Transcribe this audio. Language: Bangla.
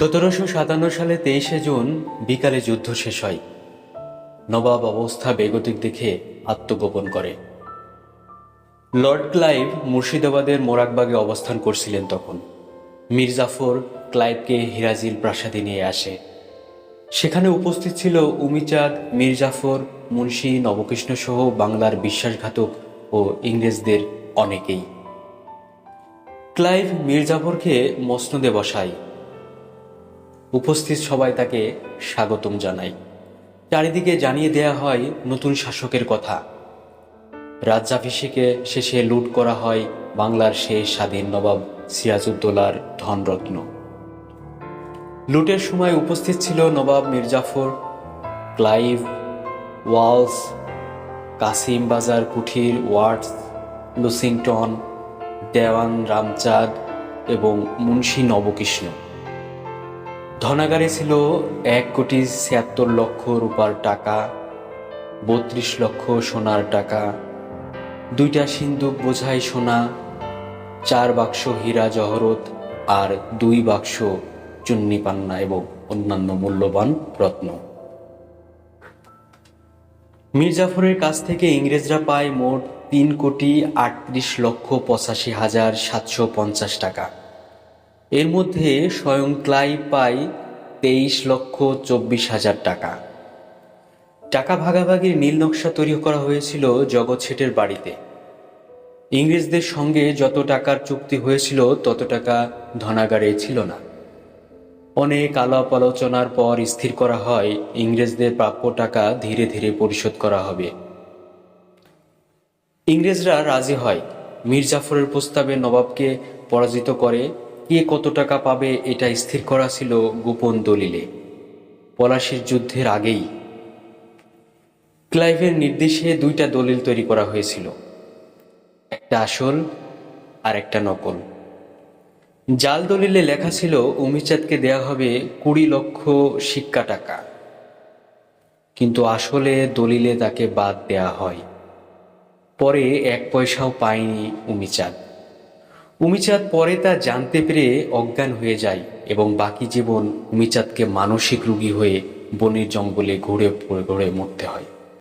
1757 সালে 23শে জুন বিকালে যুদ্ধ শেষ হয়। নবাব অবস্থা বেগতিক দেখে আত্মগোপন করে। লর্ড ক্লাইভ মুর্শিদাবাদের মোরাকবাগে অবস্থান করছিলেন তখন। মীর জাফর ক্লাইভকে হিরাজিল প্রাসাদে নিয়ে আসে। সেখানে উপস্থিত ছিল উমিচাঁদ, মীর জাফর, মুন্সি নবকৃষ্ণ সহ বাংলার বিশ্বাসঘাতক ও ইংরেজদের অনেকেই। ক্লাইভ মীর জাফরকে মসনদে বসায়। উপস্থিত সবাই তাকে স্বাগতম জানায়। চারিদিকে জানিয়ে দেয়া হয় নতুন শাসকের কথা। রাজ্যাভিষেকে শেষে লুট করা হয় বাংলার শেষ স্বাধীন নবাব সিরাজউদ্দৌলার ধনরত্ন। লুটের সময় উপস্থিত ছিল নবাব মীর জাফর, ক্লাইভ, ওয়ালস, কাসিম বাজার কুঠির, ওয়াটস, লুসিংটন, দেওয়ান রামচাঁদ এবং মুন্সি নবকৃষ্ণ। ধনাগারে ছিল 1,76,00,000 রূপার টাকা, 32 লক্ষ সোনার টাকা, 2টা সিন্দুক বোঝাই সোনা, 4 বাক্স হীরা জহরত আর 2 বাক্স চুন্নি পান্না এবং অন্যান্য মূল্যবান রত্ন। মীর জাফরের কাছ থেকে ইংরেজরা পায় মোট 3,38,85,750 টাকা। এর মধ্যে স্বয়ং ক্লাইভ পায় 23,24,000 টাকা। টাকা ভাগাভাগির নীল নকশা তৈরি করা হয়েছিল জগৎ শেঠের বাড়িতে। ইংরেজদের সঙ্গে যত টাকার চুক্তি হয়েছিল তত টাকা ধনাগারে ছিল না। অনেক আলাপ আলোচনার পর স্থির করা হয় ইংরেজদের প্রাপ্য টাকা ধীরে ধীরে পরিশোধ করা হবে। ইংরেজরা রাজি হয়। মীর জাফরের প্রস্তাবে নবাবকে পরাজিত করে কে কত টাকা পাবে এটা স্থির করা ছিল গোপন দলিলে। পলাশির যুদ্ধের আগেই ক্লাইভের নির্দেশে 2টা দলিল তৈরি করা হয়েছিল, একটা আসল আর একটা নকল। জাল দলিলে লেখা ছিল উমিচাঁদকে দেয়া হবে 20 লক্ষ সিক্কা টাকা, কিন্তু আসলে দলিলে তাকে বাদ দেয়া হয়। পরে 1 পয়সাও পায়নি উমিচাঁদ। উমিচাঁদ পরে তা জানতে পেরে অজ্ঞান হয়ে যায় এবং বাকি জীবন উমিচাঁদকে মানসিক রোগী হয়ে বনের জঙ্গলে ঘুরে ঘুরে মরতে হয়।